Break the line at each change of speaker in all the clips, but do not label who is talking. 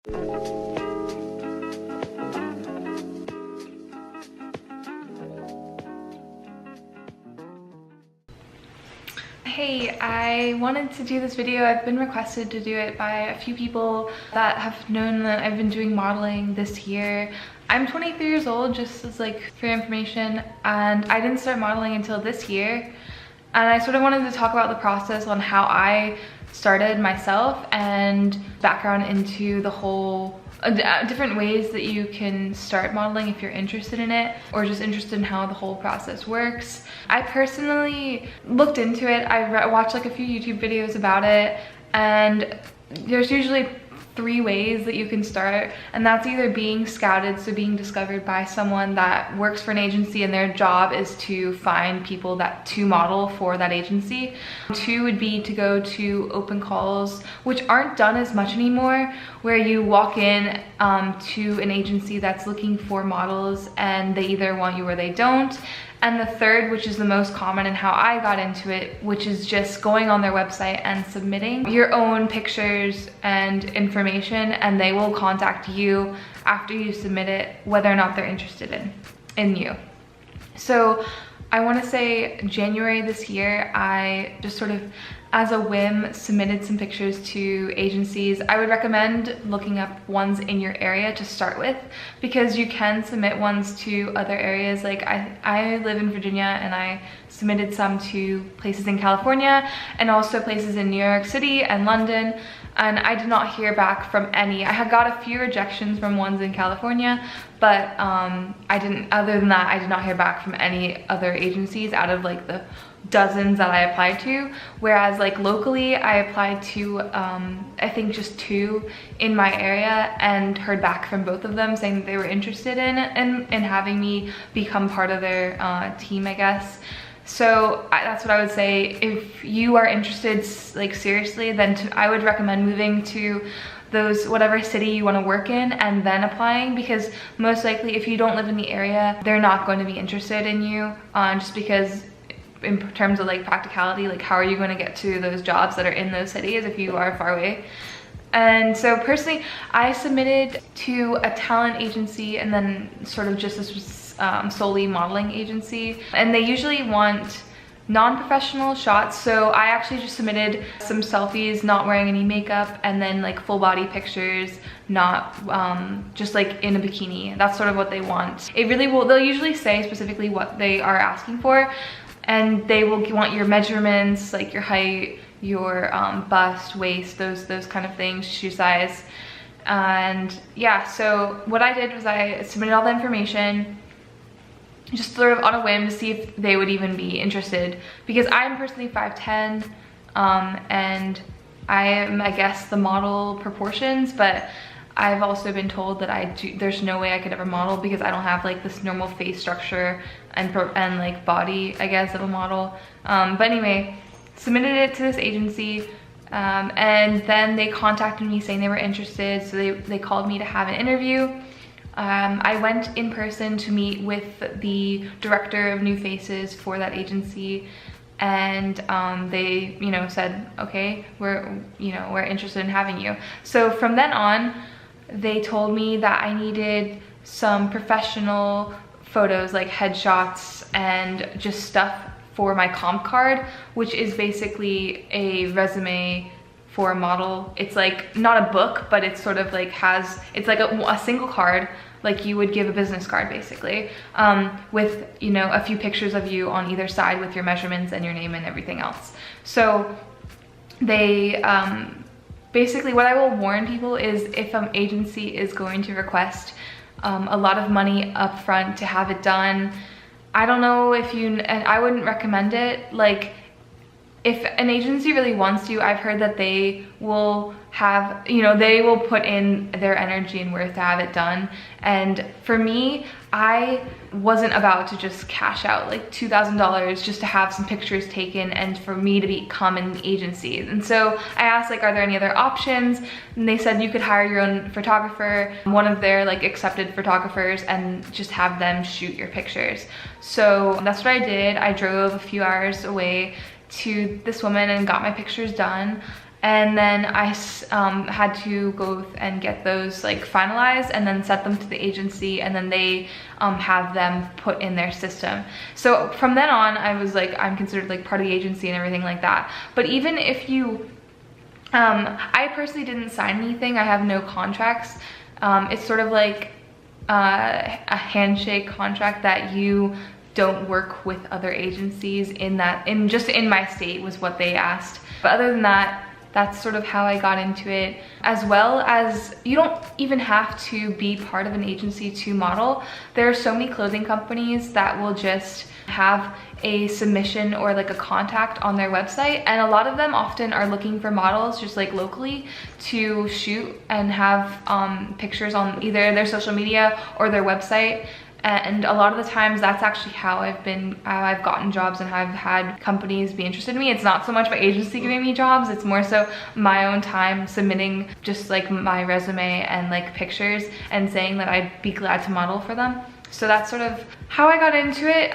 Hey, I wanted to do this video. I've been requested to do it by a few people that have known that I've been doing modeling this year. I'm 23 years old, just as like for your information, and I didn't start modeling until this year. And I sort of wanted to talk about the process on how I started myself and background into the whole different ways that you can start modeling if you're interested in it or just interested in how the whole process works. I personally looked into it. I watched like a few YouTube videos about it, and there's usually 3 ways that you can start, and that's either being scouted, so being discovered by someone that works for an agency and their job is to find people to model for that agency. 2 would be to go to open calls, which aren't done as much anymore, where you walk in to an agency that's looking for models and they either want you or they don't. And the 3rd, which is the most common and how I got into it, which is just going on their website and submitting your own pictures and information, and they will contact you after you submit it, whether or not they're interested in you. So I want to say January this year, I just sort of as a whim submitted some pictures to agencies. I would recommend looking up ones in your area to start with, because you can submit ones to other areas. Like I live in Virginia, and I submitted some to places in California and also places in New York City and London, and I did not hear back from any. I had got a few rejections from ones in California, but other than that, I did not hear back from any other agencies out of like the dozens that I applied to. Whereas like locally, I applied to I think just 2 in my area and heard back from both of them saying that they were interested in having me become part of their team, I guess. So that's what I would say. If you are interested like seriously, then I would recommend moving to whatever city you want to work in and then applying, because most likely if you don't live in the area, they're not going to be interested in you, just because in terms of like practicality, like how are you going to get to those jobs that are in those cities if you are far away? And so personally, I submitted to a talent agency, and then sort of just this was solely modeling agency, and they usually want non-professional shots. So I actually just submitted some selfies not wearing any makeup, and then like full body pictures, not just like in a bikini. That's sort of what they want. They'll usually say specifically what they are asking for, and they will want your measurements, like your height, your bust, waist, those kind of things, shoe size. And yeah, so what I did was I submitted all the information just sort of on a whim to see if they would even be interested, because I'm personally 5'10", and I am, I guess, the model proportions, but I've also been told that there's no way I could ever model because I don't have like this normal face structure and like body, I guess, of a model. But anyway, submitted it to this agency, and then they contacted me saying they were interested. So they called me to have an interview. I went in person to meet with the director of new faces for that agency, and they said, okay, we're interested in having you. So from then on, they told me that I needed some professional photos, like headshots and just stuff for my comp card, which is basically a resume for a model. It's like not a book, but it's sort of like it's like a single card, like you would give a business card basically, with a few pictures of you on either side with your measurements and your name and everything else. So they basically, what I will warn people is if an agency is going to request a lot of money up front to have it done, I don't know and I wouldn't recommend it. Like, if an agency really wants you, I've heard that they will have, they will put in their energy and worth to have it done. And for me, I wasn't about to just cash out like $2,000 just to have some pictures taken and for me to become an agency. And so I asked, like, are there any other options? And they said you could hire your own photographer, one of their like accepted photographers, and just have them shoot your pictures. So that's what I did. I drove a few hours away to this woman and got my pictures done. And then I had to go and get those like finalized and then set them to the agency, and then they have them put in their system. So from then on, I was like, I'm considered like part of the agency and everything like that. But even if you, I personally didn't sign anything. I have no contracts. It's sort of like a handshake contract that you don't work with other agencies in just in my state was what they asked. But other than that, that's sort of how I got into it. As well as, you don't even have to be part of an agency to model. There are so many clothing companies that will just have a submission or like a contact on their website, and a lot of them often are looking for models just like locally to shoot and have pictures on either their social media or their website. And a lot of the times that's actually how I've gotten jobs and I've had companies be interested in me. It's not so much my agency giving me jobs, it's more so my own time submitting just like my resume and like pictures and saying that I'd be glad to model for them. So that's sort of how I got into it.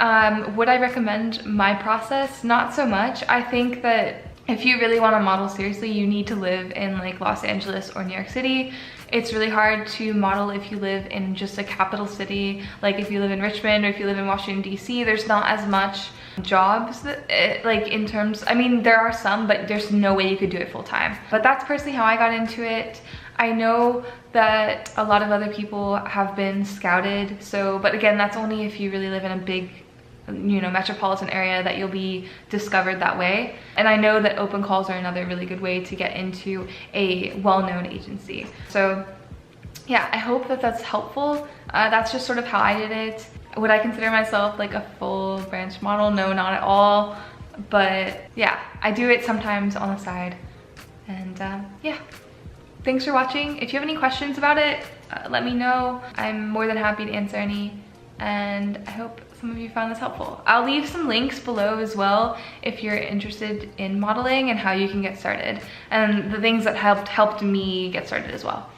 Would I recommend my process? Not so much. I think that if you really want to model seriously, you need to live in like Los Angeles or New York City. It's really hard to model if you live in just a capital city. Like if you live in Richmond or if you live in Washington, DC, there's not as much jobs that, like in terms, I mean, there are some, but there's no way you could do it full time. But that's personally how I got into it. I know that a lot of other people have been scouted. So, but again, that's only if you really live in a big, you know, metropolitan area that you'll be discovered that way. And I know that open calls are another really good way to get into a well-known agency. So yeah, I hope that that's helpful. That's just sort of how I did it. Would I consider myself like a full branch model? No, not at all. But yeah, I do it sometimes on the side. And yeah, thanks for watching. If you have any questions about it, let me know. I'm more than happy to answer any. And I hope some of you found this helpful. I'll leave some links below as well if you're interested in modeling and how you can get started, and the things that helped me get started as well.